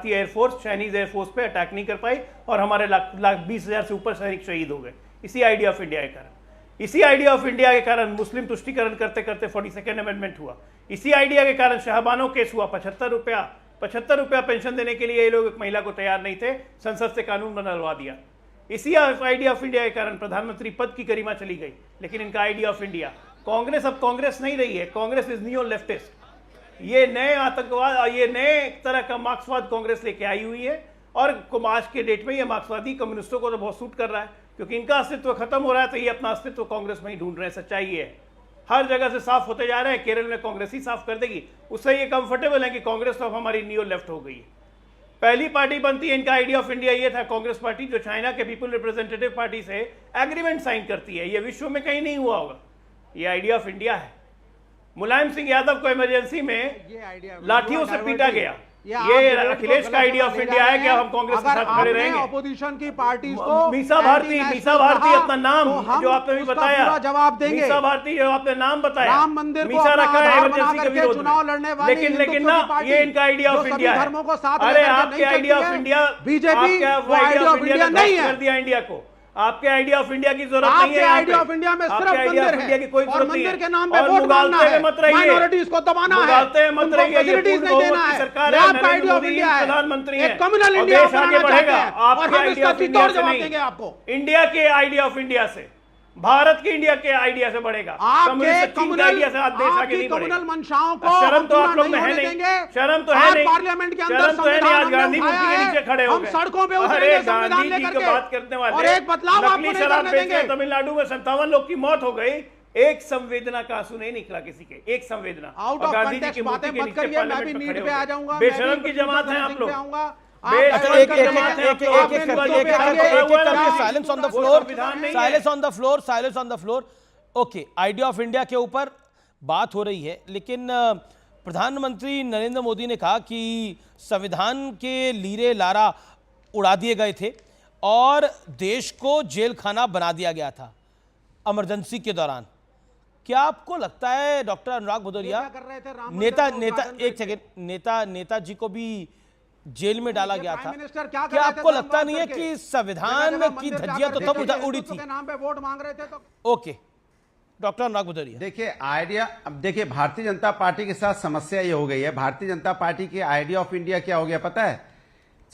भारतीय air force Chinese air force पे attack नहीं कर पाई और हमारे लाख 20,000 से ऊपर सैनिक शहीद हो गए इसी आइडिया ऑफ इंडिया के कारण। इसी आइडिया ऑफ इंडिया के कारण मुस्लिम तुष्टीकरण करते करते 42nd अमेंडमेंट हुआ। इसी आइडिया के कारण शाहबानो केस हुआ। 75 रुपया पेंशन देने के लिए ये लोग एक महिला को तैयार नहीं थे, संसद से कानून बनवा दिया। इसी आइडिया ऑफ इंडिया के कारण प्रधानमंत्री पद की गरिमा चली गई। लेकिन इनका आइडिया ऑफ इंडिया, कांग्रेस अब कांग्रेस नहीं रही है, कांग्रेस इज नियो लेफ्टिस्ट। ये नए आतंकवाद, ये नए एक तरह का मार्क्सवाद कांग्रेस लेके आई हुई है और आज के डेट में ये मार्क्सवादी कम्युनिस्टों को तो बहुत सूट कर रहा है, क्योंकि इनका अस्तित्व खत्म हो रहा है तो ये अपना अस्तित्व कांग्रेस में ही ढूंढ रहे हैं। सच्चाई ये है, हर जगह से साफ होते जा रहे हैं। केरल में कांग्रेस ही साफ कर देगी, उससे ये कंफर्टेबल है कि कांग्रेस तो अब हमारी नियो लेफ्ट हो गई है। पहली पार्टी बनती है, इनका आइडिया ऑफ इंडिया ये था, कांग्रेस पार्टी जो चाइना के पीपल रिप्रेजेंटेटिव पार्टी से एग्रीमेंट साइन करती है। ये विश्व में कहीं नहीं हुआ होगा, ये आइडिया ऑफ इंडिया है। मुलायम सिंह यादव को इमरजेंसी में लाठियों से पीटा गया, ये अखिलेश का आइडिया ऑफ इंडिया है कि हम कांग्रेस के साथ खड़े रहेंगे। अपोजिशन की पार्टी को मीसा भारती अपना नाम जो आपने भी बताया, जवाब देंगे। मीसा भारती जो आपने नाम बताया, राम मंदिर को मीसा रखा है इमरजेंसी के विरोध चुनाव लड़ने वाली लेकिन ना ये इनका आइडिया ऑफ इंडिया है। अरे आपके idea of India, BJP idea of India नहीं है, कर दिया इंडिया को। आपके आइडिया ऑफ इंडिया की जरूरत नहीं है। आइडिया ऑफ इंडिया में सिर्फ मंदिर है की कोई और मंदिर के नाम पे वोट मांगना है, माइनॉरिटीज को दबाना है, उनको फैसिलिटीज नहीं देना है। सरकार आपका आइडिया ऑफ इंडिया है, प्रधानमंत्री है, कम्युनल इंडिया बनाना चाहते हैं और हम इसका सीधा जवाब नहीं देंगे आपको। इंडिया के आइडिया ऑफ इंडिया से, भारत के इंडिया के आइडिया से बढ़ेगा। आपके कम्युनल मंशाओं को शर्म तो आप लोग में है नहीं, शर्म तो है नहीं, पार्लियामेंट के अंदर शर्म तो है नहीं। आज गांधी मूर्ति के नीचे खड़े हो हम सड़कों पे उतरेंगे संविधान लेकर के बात करने वाले और एक बदलाव आपको नहीं करने देंगे। तमिलनाडु में 57 लोग की मौत हो गई, एक संवेदना का आंसू नहीं निकला किसी के, एक संवेदना। आउट ऑफ कंटेक्स्ट बातें मत करिए, मैं भी नीट पे आ जाऊंगा। बेशरम की जमात है आप लोग। Silence on the floor. Okay, idea of India के ऊपर बात हो रही है, लेकिन प्रधानमंत्री नरेंद्र मोदी ने कहा कि संविधान के लीरे लारा उड़ा दिए गए थे और देश को जेल खाना बना दिया गया था इमरजेंसी के दौरान। क्या आपको लगता है डॉक्टर अनुराग भदौरिया, नेताजी को भी जेल में डाला गया था, क्या आपको लगता नहीं है कि संविधान की धज्जियां तो तब उड़ी थी? नाम पे वोट मांग रहे थे तो ओके, डॉक्टर अनुराग भदौरिया। देखिए आइडिया, अब देखिए भारतीय जनता पार्टी के साथ समस्या ये हो गई है, भारतीय जनता पार्टी के आइडिया ऑफ इंडिया क्या हो गया पता है?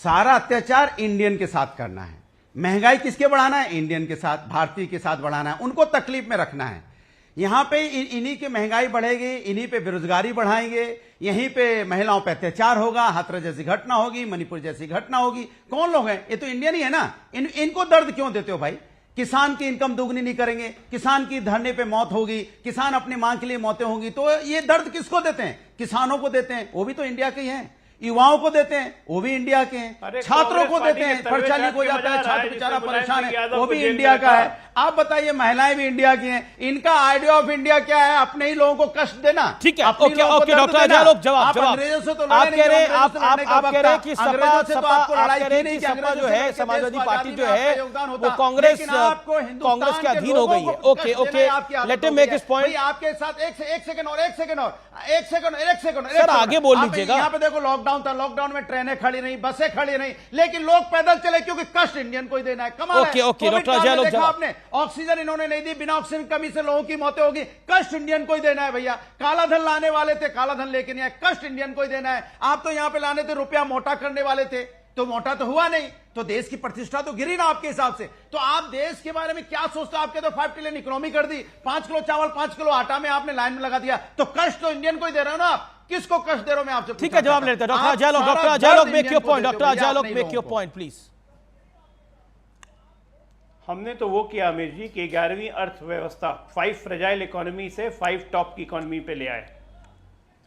सारा अत्याचार इंडियन के साथ करना है, महंगाई किसके बढ़ाना है? इंडियन के साथ, भारतीय के साथ बढ़ाना है, उनको तकलीफ में रखना है। यहां पे इन्हीं की महंगाई बढ़ेगी, इन्हीं पे बेरोजगारी बढ़ाएंगे, यहीं पे महिलाओं पे अत्याचार होगा, हाथरस जैसी घटना होगी, मणिपुर जैसी घटना होगी। कौन लोग हैं? ये तो इंडियन ही है ना। इनको दर्द क्यों देते हो भाई? किसान की इनकम दोगुनी नहीं करेंगे, किसान की धरने पे मौत होगी, किसान अपनी मांग के लिए मौतें होंगी, तो ये दर्द किसको देते हैं? किसानों को देते हैं, वो भी तो इंडिया के ही हैं। युवाओं को देते हैं, वो भी इंडिया के हैं। छात्रों को देते हैं, खर्चा लीक हो जाता है, छात्र बेचारा परेशान है, वो भी इंडिया का है। आप बताइए, महिलाएं भी इंडिया की हैं। इनका आइडिया ऑफ इंडिया क्या है? अपने ही लोगों को कष्ट देना। ठीक है, ओके डॉक्टर अजय लोग जवाब अंग्रेजों से तो आप कह रहे हैं कि सपा जो है, समाजवादी पार्टी जो है वो कांग्रेस के अधीन हो गई है। Okay okay, let me make his point. आपके साथ एक सेकंड सर आगे बोल लीजिएगा। यहाँ पे देखो लॉकडाउन था, लॉकडाउन में ट्रेनें खड़ी नहीं, बसें खड़ी नहीं, लेकिन लोग पैदल चले क्योंकि कष्ट इंडियन को ही देना है। कमाल है। ओके डॉक्टर अजय लोग जवाब। आपने ऑक्सीजन इन्होंने नहीं दी, बिना ऑक्सीजन कमी से लोगों की मौतें होगी, कष्ट इंडियन को ही देना है भैया। काला धन लाने वाले थे, काला धन लेके नहीं आए, कष्ट इंडियन को ही देना है। आप तो यहां पे लाने थे, रुपया मोटा करने वाले थे, तो मोटा तो हुआ नहीं, तो देश की प्रतिष्ठा तो गिरी ना आपके हिसाब से। तो आप देश के बारे में क्या सोचते हो? आपके तो 5 ट्रिलियन इकोनॉमी कर दी, 5 किलो चावल 5 किलो आटा में आपने लाइन में लगा दिया, तो कष्ट तो इंडियन को ही दे रहे हो ना आप। किसको कष्ट दे रहे हो? मैं आपसे ठीक है, जवाब लेते हैं डॉक्टर अजय लोग। डॉक्टर अजय लोग make your point, doctor Ajay लोग मेक योर पॉइंट प्लीज। हमने तो वो किया अमीर जी कि 11वीं अर्थव्यवस्था 5 फ्रेजाइल इकोनॉमी से 5 टॉप की इकोनॉमी पे ले आए,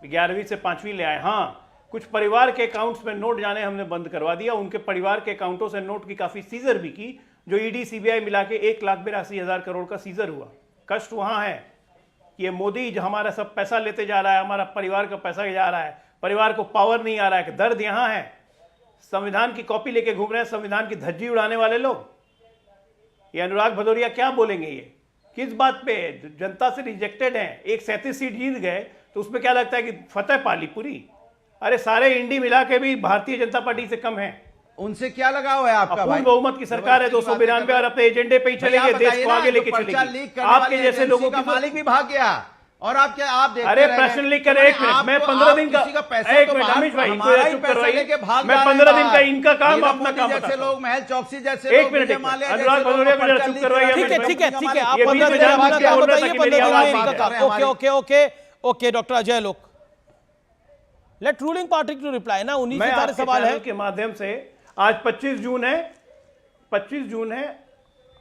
11वीं से 5वीं ले आए। हाँ, कुछ परिवार के अकाउंट्स में नोट जाने हमने बंद करवा दिया, उनके परिवार के अकाउंटों से नोट की काफी सीजर भी की, जो ईडी सीबीआई मिला के 1,82,000 करोड़ का सीजर हुआ। कष्ट वहां है कि ये मोदी जो हमारा सब पैसा लेते जा रहा है, हमारा परिवार का पैसा जा रहा है, परिवार को पावर नहीं आ रहा है। दर्द यहां है। संविधान की कॉपी लेके घूम रहे हैं, संविधान की धज्जी उड़ाने वाले लोग। ये अनुराग भदौरिया क्या बोलेंगे? ये किस बात पे? जनता से रिजेक्टेड हैं, 137 सीट जीत गए तो उसमें क्या लगता है कि फतेह पाली पूरी? अरे सारे इंडी मिला के भी भारतीय जनता पार्टी से कम है। उनसे क्या लगाव है आपका भाई? अपूर्ण बहुमत की सरकार है, 292 और अपने एजेंडे पे ही चलेंगे, देश को आगे लेके चलेंगे। आपके जैसे लोगों का मालिक भी भाग गया और आप क्या आप देखते अरे प्रश्न लिख कर, एक मिनट, मैं 15 दिन का, एक मिनट अमित भाई, मैं 15 दिन का इनका काम अपना काम जैसे लोग, महल चौकसी जैसे, एक मिनट, अनुराग भदौरिया को जरा चुप करवाइए। ठीक है ठीक है ठीक है, आप 15 दिन में अपना काम बताइए, 15 दिन में इनका काम। Okay okay okay okay, doctor Ajay Lok, let ruling party to reply ना। उन्हीं के सारे सवाल है के माध्यम से। आज 25 जून है, 25 जून है,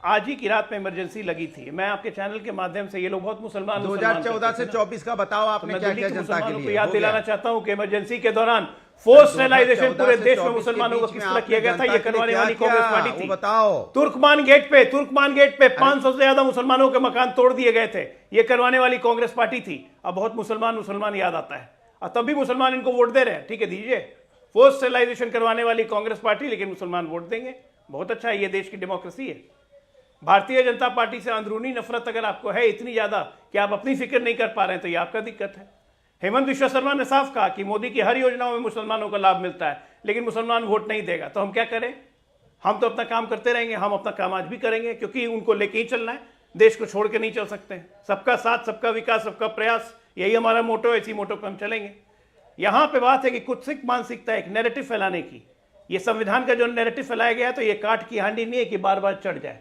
आज ही की रात में इमरजेंसी लगी थी। मैं आपके चैनल के माध्यम से, ये लोग बहुत मुसलमान 2014 से 24 का बताओ आपने क्या किया जनता के लिए? याद दिलाना चाहता हूं कि इमरजेंसी के दौरान फोर्स स्टेरिलाइजेशन पूरे देश में मुसलमानों को किस तरह किया गया था, ये करवाने वाली कांग्रेस पार्टी थी। बताओ, तुर्कमान गेट पे 500 से ज्यादा मुसलमानों के मकान तोड़ दिए गए थे, ये करवाने वाली कांग्रेस पार्टी थी। अब बहुत मुसलमान याद आता है, और तब भी मुसलमान इनको वोट दे रहे हैं। ठीक है, दीजिए, फोर्स स्टेरिलाइजेशन करवाने वाली कांग्रेस पार्टी, लेकिन मुसलमान वोट देंगे। बहुत अच्छा है, ये देश की डेमोक्रेसी है। भारतीय जनता पार्टी से अंदरूनी नफरत अगर आपको है इतनी ज्यादा कि आप अपनी फिक्र नहीं कर पा रहे हैं, तो ये आपका दिक्कत है। हेमंत विश्व शर्मा ने साफ कहा कि मोदी की हर योजनाओं में मुसलमानों को लाभ मिलता है, लेकिन मुसलमान वोट नहीं देगा। तो हम क्या करें? हम तो अपना काम करते रहेंगे, हम अपना काम आज भी करेंगे, क्योंकि उनको लेके ही चलना है, देश को छोड़ के नहीं चल सकते हैं। सबका साथ, सबका विकास, सबका प्रयास, यही हमारा मोटो है, इसी मोटो पर हम चलेंगे। यहां पे बात है कि कुत्सित मानसिकता, एक नैरेटिव फैलाने की, ये संविधान का जो नैरेटिव फैलाया गया है, तो ये काट की हांडी नहीं है कि बार बार चढ़ जाए।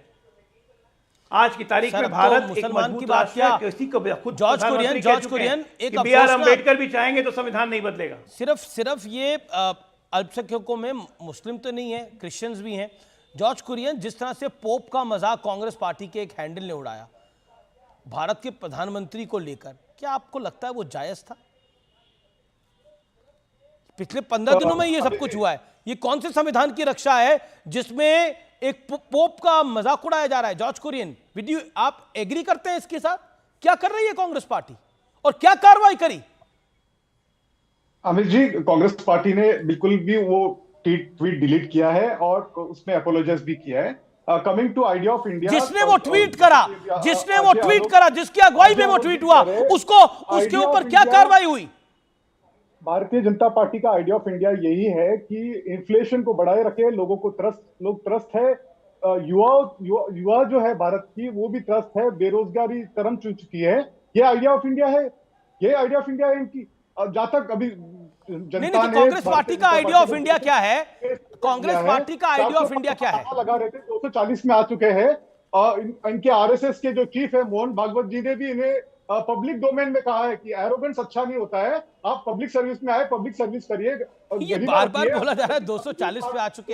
आज की तारीख में भारत मुसलमान की बात किया, जॉर्ज कुरियन एक बी आर अम्बेडकर भी चाहेंगे तो संविधान नहीं बदलेगा। सिर्फ ये अल्पसंख्यकों में मुस्लिम तो नहीं है, क्रिश्चियंस भी हैं। जॉर्ज कुरियन, जिस तरह से पोप का मजाक कांग्रेस पार्टी के एक हैंडल ने उड़ाया भारत के प्रधानमंत्री को लेकर, क्या आपको लगता है वो जायज था? पिछले 15 दिनों में ये सब कुछ हुआ है। ये कौन से संविधान की रक्षा है जिसमें एक पोप का मजाक उड़ाया जा रहा है? जॉर्ज कुरियन, आप एग्री करते हैं इसके साथ? क्या कर रही है कांग्रेस पार्टी और क्या कार्रवाई करी? अमित जी, कांग्रेस पार्टी ने बिल्कुल भी वो ट्वीट डिलीट किया है और उसमें अपोलोजाइज भी किया है। Coming to idea of India, जिसने वो ट्वीट करा, जिसकी अगुवाई में वो ट्वीट हुआ, उसके ऊपर क्या कार्रवाई हुई? भारतीय जनता पार्टी का आइडिया ऑफ इंडिया यही है कि इन्फ्लेशन को बढ़ाए रखे, लोगों को लोग त्रस्त है, युवा जो है भारत की वो भी त्रस्त है, बेरोजगारी चरम छू चुकी है। ये आइडिया ऑफ इंडिया है, ये आइडिया ऑफ इंडिया है इनकी। जहां तक अभी जनता ने, कांग्रेस पार्टी का आइडिया ऑफ इंडिया क्या है? कांग्रेस पार्टी का आइडिया ऑफ इंडिया क्या है? लगा रहे थे, 240 में आ चुके हैं। इनके आरएसएस के जो चीफ है मोहन भागवत जी ने भी इन्हें पब्लिक डोमेन में कहा है कि एरोगेंस अच्छा नहीं होता है, आप पब्लिक सर्विस में आए, पब्लिक सर्विस करिए। ये बार बार बोला जा रहा है 240 पे आ चुके